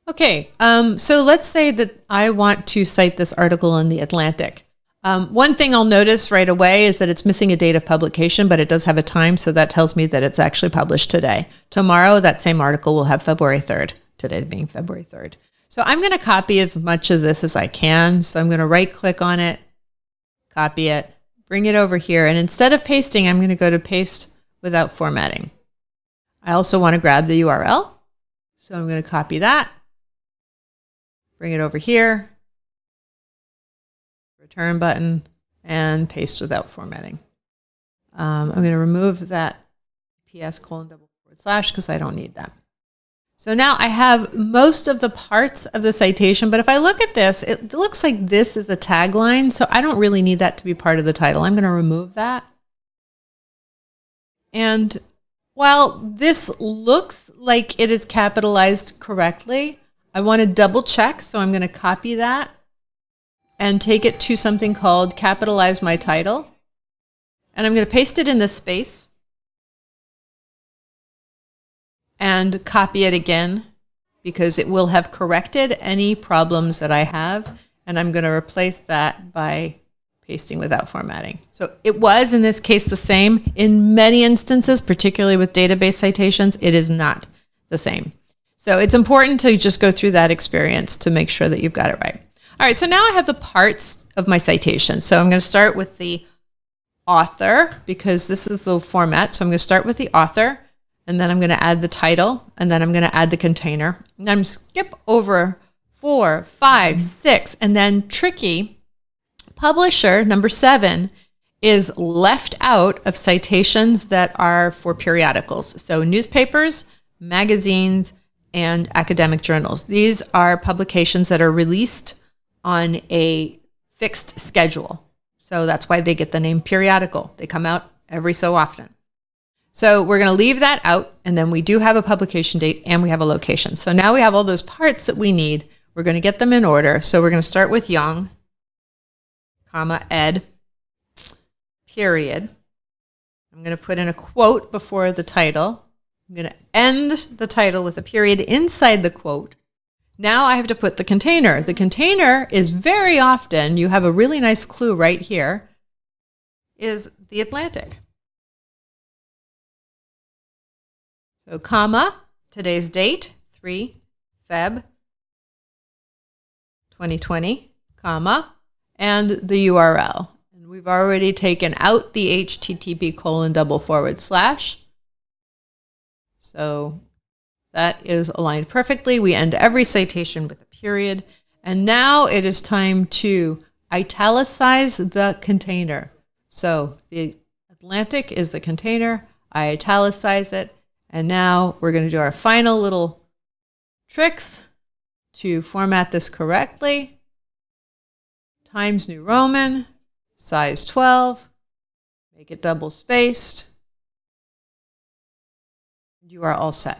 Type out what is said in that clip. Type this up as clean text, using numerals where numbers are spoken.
Okay, so let's say that I want to cite this article in The Atlantic. One thing I'll notice right away is that it's missing a date of publication, but it does have a time, so that tells me that it's actually published today. Tomorrow, that same article will have February 3rd, today being February 3rd. So I'm going to copy as much of this as I can. So I'm going to right-click on it, copy it, bring it over here, and instead of pasting, I'm going to go to paste without formatting. I also want to grab the URL, so I'm going to copy that. Bring it over here, return button, and paste without formatting. I'm going to remove that ps:// because I don't need that. So now I have most of the parts of the citation, but if I look at this, it looks like this is a tagline, so I don't really need that to be part of the title. I'm going to remove that. And while this looks like it is capitalized correctly, I want to double check, so I'm going to copy that and take it to something called Capitalize My Title. And I'm going to paste it in this space and copy it again because it will have corrected any problems that I have. And I'm going to replace that by pasting without formatting. So it was, in this case, the same. In many instances, particularly with database citations, it is not the same. So it's important to just go through that experience to make sure that you've got it right. All right, so now I have the parts of my citation. So I'm going to start with the author because this is the format. So I'm going to start with the author, and then I'm going to add the title, and then I'm going to add the container. And then I'm skip over 4, 5, 6, and then tricky. Publisher, number 7, is left out of citations that are for periodicals. So newspapers, magazines, and academic journals. These are publications that are released on a fixed schedule. So that's why they get the name periodical. They come out every so often. So we're going to leave that out, and then we do have a publication date and we have a location. So now we have all those parts that we need. We're going to get them in order. So we're going to start with young, comma, ed, period. I'm going to put in a quote before the title. I'm going to end the title with a period inside the quote. Now I have to put the container. The container is very often, you have a really nice clue right here, is The Atlantic. So comma, today's date, 3 Feb 2020, comma, and the URL. And we've already taken out the http:// So that is aligned perfectly. We end every citation with a period. And now it is time to italicize the container. So the Atlantic is the container. I italicize it. And now we're going to do our final little tricks to format this correctly. Times New Roman, size 12, make it double spaced. You are all set.